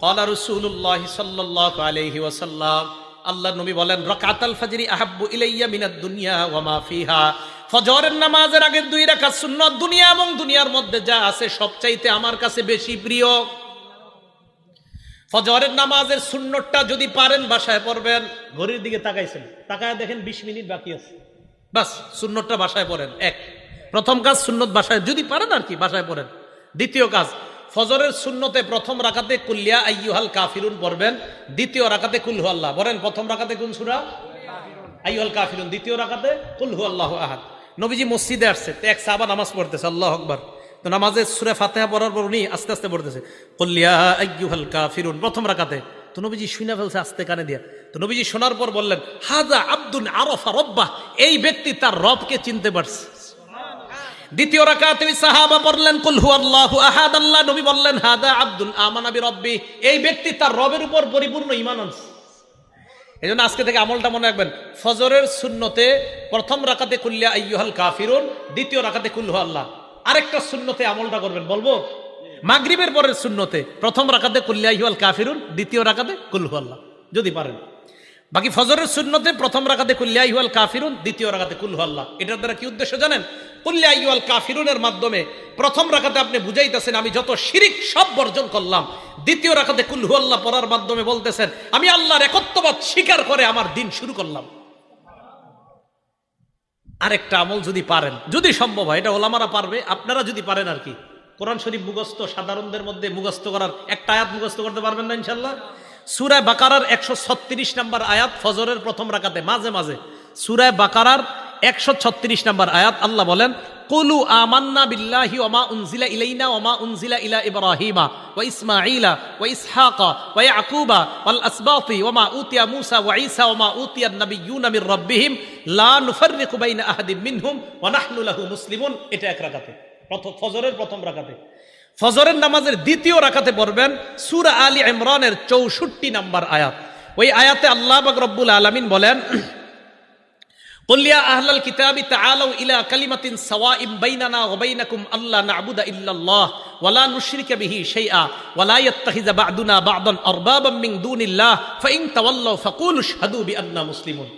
ক্বালা রাসূলুল্লাহ সাল্লাল্লাহু আলাইহি ওয়াসাল্লাম, আল্লাহর নবী বলেন, রাকাতাল ফজরি আহাব্বু ইলাইয়া মিনাদ দুনিয়া ওয়া মা ফিহা, ফজরের নামাজের আগের 2 রাকাত সুন্নাত দুনিয়া এবং দুনিয়ার মধ্যে যা আছে সবচাইতে আমার কাছে বেশি প্রিয়। ফজরের নামাজের সুন্নতটা যদি পারেন বাসায় পড়বেন। ঘড়ির দিকে তাকাইছেন, তাকায় দেখেন 20 মিনিট বাকি আছে, বাস সুন্নতটা বাসায় পড়েন। প্রথম কাজ সুন্নত বাসায় যদি পারেন আর কি বাসায় পড়েন। দ্বিতীয় কাজ, ফজরের সুন্নতে প্রথম রাকাতে কুল্লিয়া আইয়ুহাল কাফিরুন পড়বেন, দ্বিতীয় রাকাতে কুল হু আল্লাহ। বলেন প্রথম রাকাতে কোন সূরা? আইয়ুহাল কাফিরুন, দ্বিতীয় রাকাতে কুল হু আল্লাহু আহাদ। নবীজি মসজিদে আসছে, তো এক সাহাবা নামাজ পড়তেছে, আল্লাহু আকবার। তো নামাজে সূরা ফাতিহা পড়ার পর উনি আস্তে আস্তে পড়তেছে কুল্লিয়া আইয়ুহাল কাফিরুন প্রথম রাকাতে। তো নবীজি শুনে ফেলছে আস্তে কানে দিয়া। তো নবীজি শোনার পর বললেন, হাযা আব্দুন আরাফা রাব্বাহ, এই ব্যক্তি তার রবকে চিনতে পারছে। দ্বিতীয় রাকাতে ওই সাহাবা পড়লেন কুল হু আল্লাহু আহাদ, আল্লাহ নবী বললেন হাদা আব্দুন আমানা বিরব্বি, এই ব্যক্তি তার রবের উপর পরিপূর্ণ ঈমান আনছে। এজন্য আজকে থেকে আমলটা মনে রাখবেন, ফজরের সুন্নতে প্রথম রাকাতে কুল্লিয়া আইয়ুহাল কাফিরুন, দ্বিতীয় রাকাতে কুল হু আল্লাহ। আরেকটা সুন্নতে আমলটা করবেন, বলবো? মাগরিবের পরের সুন্নতে প্রথম রাকাতে কুল্লিয়া আইয়ুহাল কাফিরুন, দ্বিতীয় রাকাতে কুল হু আল্লাহ যদি পারেন। বাকি ফজরের সুন্নতে প্রথম রাকাতে কুল্লিয়া আইয়ুহাল কাফিরুন, দ্বিতীয় রাকাতে কুল হু আল্লাহ। এটার দ্বারা কি উদ্দেশ্য জানেন? কুল্লিয়া আইয়ুহাল কাফিরুনের মাধ্যমে প্রথম রাকাতে আপনি বুঝাইতেছেন আমি যত শিরিক সব বর্জন করলাম, দ্বিতীয় রাকাতে কুল হু আল্লাহ পড়ার মাধ্যমে বলতেছেন আমি আল্লাহর একত্ববাদ স্বীকার করে আমার দিন শুরু করলাম। আরেকটা আমল যদি পারেন, যদি সম্ভব হয়, এটা ওলামারা পারবে, আপনারা যদি পারেন আর কি, কোরআন শরীফ মুখস্থ সাধারণদের মধ্যে মুখস্থ করার একটা আয়াত মুখস্থ করতে পারবেন না ইনশাল্লাহ? সূরা বাকারার 136 নম্বর আয়াত ফজরের প্রথম রাকাতে মাঝে মাঝে, সূরা বাকারার 136 নম্বর আয়াত, আল্লাহ বলেন কুলু আমান্না বিল্লাহি ওয়া মা উনজিলা ইলাইনা ওয়া মা উনজিলা ইলা ইব্রাহিমা ওয়া ইসমাঈলা ওয়া ইসহাকা ওয়া ইয়াকুবা ওয়াল আসবাতি ওয়া মা উতিয়া মূসা ওয়া ঈসা ওয়া মা উতিয়ান নাবিয়্যুনা মির রাব্বিহিম লা নুফাররিকু বাইনা আহাদিম মিনহুম ওয়া নাহনু লাহু মুসলিমুন। এটা এক রাকাতে, ফজরের প্রথম রাকাতে। ফজরের নামাজের দ্বিতীয় রাকাতে পড়বেন সূরা আলী ইমরানের 64 নম্বর আয়াত। ওই আয়াতে আল্লাহ পাক রব্বুল আলামিন বলেন, কুল ইয়া আহলাল কিতাবি তাআলাউ ইলা কালিমাতিন সাওয়াইন বাইনানা ওয়া বাইনাকুম আল্লা না'বুদা ইল্লাল্লাহ ওয়া লা নুশরিকা বিহি শাইআ ওয়া লা ইয়াত্তাখিযা বা'দুনা বা'দান আরবাবাম মিন দুনিল্লাহ ফাইন তাওয়াল্লাউ ফাকুলু আশহাদু বিআন্না মুসলিমুন।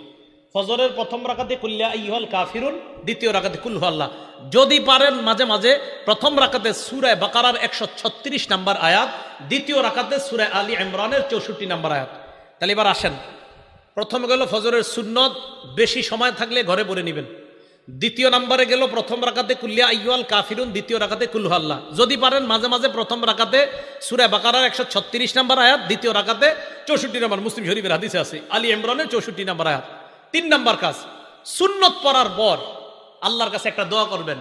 ফজরের প্রথম রাকাতে কুল ইয়া আইয়ুহাল কাফিরুন, দ্বিতীয় রাকাতে কুল হু আল্লাহ। যদি পারেন মাঝে মাঝে প্রথম রাকাতে সূরা বাকারার 136 নম্বর আয়াত, দ্বিতীয় রাকাতে সূরা আলী ইমরানের 64 নম্বর আয়াত। তাহলে এবার আসেন, প্রথম গেল ফজরের সুন্নত, বেশি সময় থাকলে ঘরে পড়ে নেবেন। দ্বিতীয় নম্বরে গেল প্রথম রাকাতে কুল্লিয়া আইয়ুহাল কাফিরুন, দ্বিতীয় রাকাতে কুল হু আল্লাহ। যদি পারেন মাঝে মাঝে প্রথম রাকাতে সূরা বাকারার 136 নম্বর আয়াত, দ্বিতীয় রাকাতে 64 নম্বর, মুসলিম শরীফের হাদিসে আছে, আলী ইমরানের 64 নম্বর আয়াত। 3 নম্বর কাজ, সুন্নত পড়ার পর আল্লাহর কাছে একটা দোয়া করবেন,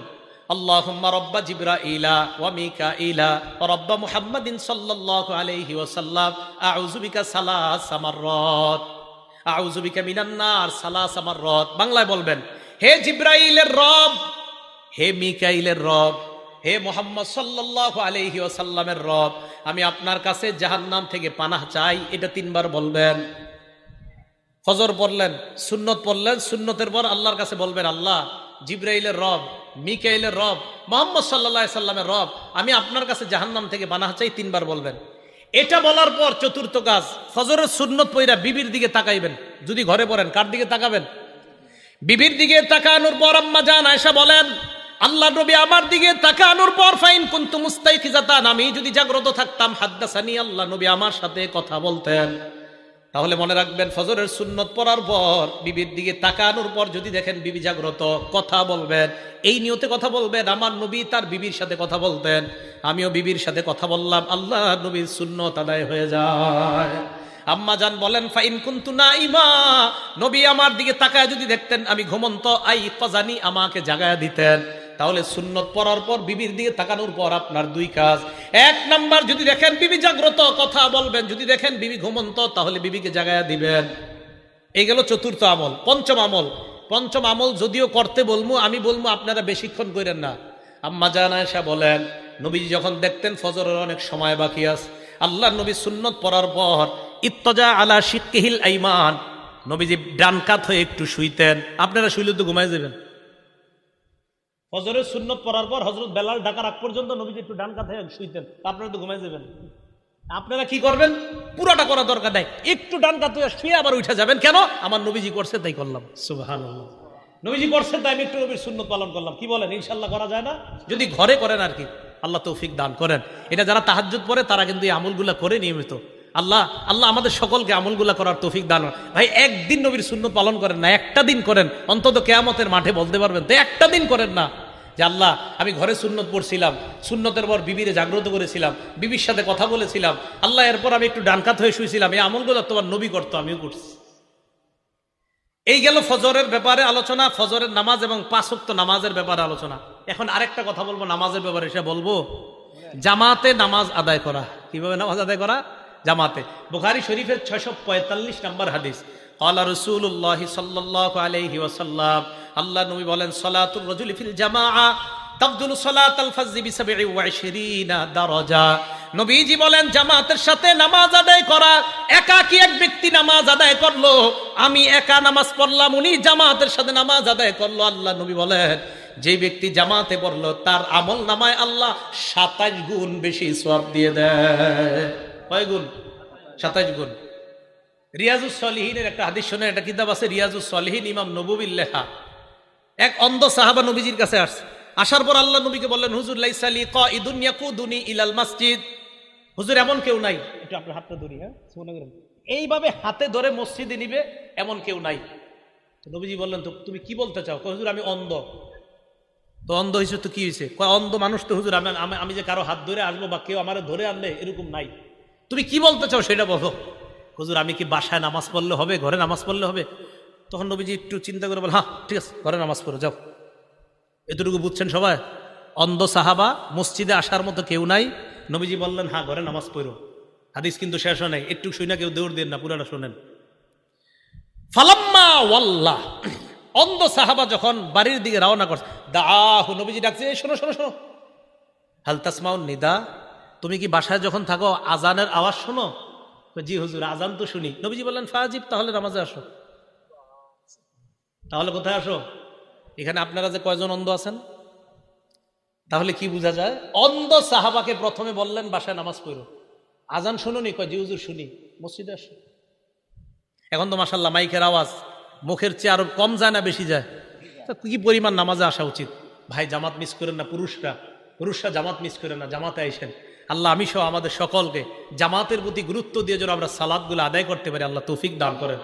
আল্লাহুম্মা রাব্বা জিবরাইলা ওয়া মিকাইলা ওয়া রাব্বা মুহাম্মাদিন সাল্লাল্লাহু আলাইহি ওয়াসাল্লাম আউযু বিকা সালাসা মাররাত আউযু বিকা মিনান নার সালাসা মাররাত। বাংলায় বলবেন, হে জিবরাইলের রব, হে মিকাইলের রব, হে মুহাম্মদ সাল্লাল্লাহু আলাইহি ওয়াসাল্লামের রব, আমি আপনার কাছে জাহান্নাম থেকে পানাহ চাই। এটা 3 বার বলবেন। ফজর পড়লেন, সুন্নত পড়লেন, সুন্নতের পর আল্লাহর কাছে বলবেন, আল্লাহ জিবরাইলের রব, মিকাইলের রব, মুহাম্মদ সাল্লাল্লাহু আলাইহি সাল্লামের রব, আমি আপনার কাছে জাহান্নাম থেকে পানাহ চাই। 3 বার বলবেন। এটা বলার পর চতুর্থ কাজ, ফজরের সুন্নত পইরা বিবির দিকে তাকাইবেন। যদি ঘরে পড়েন, কার দিকে তাকাবেন? বিবির দিকে তাকানোর পর আম্মা জান আয়েশা বলেন, আল্লাহর নবী আমার দিকে তাকানোর পর ফাইন কুনতু মুস্তাইকিজাতান, আমি যদি জাগ্রত থাকতাম, হাদ্দাসানি, আল্লাহ নবী আমার সাথে কথা বলতেন। তাহলে মনে রাখবেন, ফজরের সুন্নত পড়ার পর বিবির দিকে তাকানোর পর যদি দেখেন বিবি জাগ্রত, কথা বলবেন। এই নিয়তে কথা বলবেন, আমার নবী তার বিবির সাথে কথা বলতেন, আমিও বিবির সাথে কথা বললাম, আল্লাহ নবীর সুন্নত আদায় হয়ে যায়। আম্মা জান বলেন, ফাইন কুনতু নাইমা, নবী আমার দিকে তাকায় যদি দেখতেন আমি ঘুমন্ত, আই ফাজানি, আমাকে জাগায়া দিতেন। তাহলে সুন্নত পড়ার পর বিবির দিকে তাকানোর পর আপনার 2 কাজ। 1 নাম্বার, যদি দেখেন বিবি জাগ্রত, কথা বলবেন। যদি দেখেন বিবি ঘুমন্ত, তাহলে বিবিকে জাগায়া দিবেন। এই গেল চতুর্থ আমল। পঞ্চম আমল যদিও করতে বলবো, আমি বলবো আপনারা বেশিক্ষণ করেন না। আম্মা জান আয়েশা বলেন, নবীজি যখন দেখতেন ফজরের অনেক সময় বাকি আছে, আল্লাহ নবী সুন্নত পড়ার পর ইত্তজা আলা শিক্কিহিল আইমান, নবীজি ডান কাত হয়ে একটু শুইতেন। আপনারা শুইলে তো ঘুমাই যাবেন। ফজরের সুন্নত পড়ার পর হযরত বেলাল ডাকার আগ পর্যন্ত নবীজি একটু ডান কাত হয়ে শুইতেন, আপনারা তো ঘুমাই যাবেন। আপনারা কি করবেন? পুরোটা করা দরকার নাই, একটু ডান কাত হয়ে শুয়ে আবার উঠে যাবেন। কেন? আমার নবীজি করছে তাই করলাম। সুবহানাল্লাহ, নবীজি করছেন তাই আমি একটু নবীর সুন্নত পালন করলাম। কি বলেন? ইনশাল্লাহ করা যায় না? যদি ঘরে করেন আর কি, আল্লাহ তৌফিক দান করেন। এটা যারা তাহাজ্জুদ পড়ে তারা কিন্তু এই আমলগুলা করে নিয়মিত। আল্লাহ আল্লাহ আমাদের সকলকে আমলগুলা করার তৌফিক দান। ভাই একদিন নবীর সুন্নত পালন করেন না, একটা দিন করেন, অন্তত কিয়ামতের মাঠে বলতে পারবেন তো একটা দিন করেন না যে আল্লাহ আমি ঘরে সুন্নত পড়ছিলাম, সুন্নতের পর বিবিরে জাগ্রত করেছিলাম, বিবির সাথে কথা বলেছিলাম, আল্লাহ এরপর আমি একটু ডানকাত হয়ে শুয়েছিলাম, এই আমলগুলো তোমার নবী করতো, আমিও করছি। এই গেল ফজরের ব্যাপারে আলোচনা, ফজরের নামাজ এবং 5 ওয়াক্ত নামাজের ব্যাপারে আলোচনা। এখন আরেকটা কথা বলবো নামাজের ব্যাপারে, সে বলবো জামাতে নামাজ আদায় করা। কিভাবে নামাজ আদায় করা? জামাতে। বুখারী শরীফের 645 নম্বর হাদিস, ক্বালা রাসূলুল্লাহ সাল্লাল্লাহু আলাইহি ওয়াসাল্লাম, আল্লাহ নবী বলেন, সালাতুর রাজুলি ফিল জামাআ তাফদুলু সালাতাল ফাজরি বি27 দারাজা। নবীজি বলেন জামাতের সাথে নামাজ আদায় করা, একাকী এক ব্যক্তি নামাজ আদায় করলো, আমি একা নামাজ পড়লাম, উনি জামাতের সাথে নামাজ আদায় করলো, আল্লাহ নবী বলেন যে ব্যক্তি জামাতে পড়লো তার আমল নামায় আল্লাহ 27 গুণ বেশি সওয়াব দিয়ে দেয়। কয় গুণ? 27 গুণ। রিয়াজুস সলিহিনের একটা হাদিস শুনে, একটা কিতাব আছে রিয়াজুস সলিহিন, ইমাম নববীর লেখা। এক অন্ধ সাহাবা নবীজির কাছে আসছে, আসার পর আল্লাহ নবীকে বললেন, হুজুর লাইসা লি কাইদুন ইয়াকুদুনি ইলাল মসজিদ। হুজুর এমন কেউ নাই, একটু আপনার হাতটা ধরি, হ্যাঁ এইভাবে হাতে ধরে মসজিদে নিবে এমন কেউ নাই। তো নবীজি বললেন, তো তুমি কি বলতে চাও? হুজুর আমি অন্ধ। তো অন্ধ হয়েছে তো কি হয়েছে? অন্ধ মানুষ তো হুজুর, আমি যে কারো হাত ধরে আসবো বা কেউ আমার ধরে আনলে এরকম নাই। তুমি কি বলতে চাও সেটা বলো। হুজুর আমি কি বাসায় নামাজ পড়লে হবে, ঘরে নামাজ পড়লে হবে? তখন নবীজি একটু চিন্তা করে বল, হ্যাঁ ঠিক আছে, ঘরে নামাজ পড়ো যাও। এতটুকু বুঝছেন সবাই? অন্ধ সাহাবা, মসজিদে আসার মতো কেউ নাই, নবীজি বললেন হ্যাঁ ঘরে নামাজ পড়ো। হাদিস কিন্তু শেষ হয় নাই, একটু শুই না, কেউ দৌড় দেন না, পুরাটা শোনেন। ফালাম্মা ওয়াল্লাহ, অন্ধ সাহাবা যখন বাড়ির দিকে রওনা করছে, দাহু, নবীজি ডাকছে, শোনো শোনো শোনো, হাল তাসমাউন নিদা, তুমি কি বাসায় যখন থাকো আজানের আওয়াজ শোনো? জি হুজুর আজান তো শুনি। নবীজি বললেন ফাজিব, তাহলে নামাজে আসো। তাহলে কোথায় আসো? এখানে আপনারা যে কয়জন অন্ধ আছেন, তাহলে কি বোঝা যায়? অন্ধ সাহাবাকে প্রথমে বললেন বাসায় নামাজ পড়ো, আজান শুনুনি? কয় জি হুজুর শুনি। মসজিদে আসো। এখন তো মাশাআল্লাহ মাইকের আওয়াজ মুখের চেয়ে আরো কম যায় না বেশি যায়? তো কি পরিমাণ নামাজে আসা উচিত। ভাই জামাত মিস করেন না, পুরুষরা জামাত মিস করেন না, জামাতে আইসেন। আল্লাহ আমি সহ আমাদের সকলকে জামাতের প্রতি গুরুত্ব দিয়ে যেন আমরা সালাতগুলো আদায় করতে পারি, আল্লাহ তৌফিক দান করেন।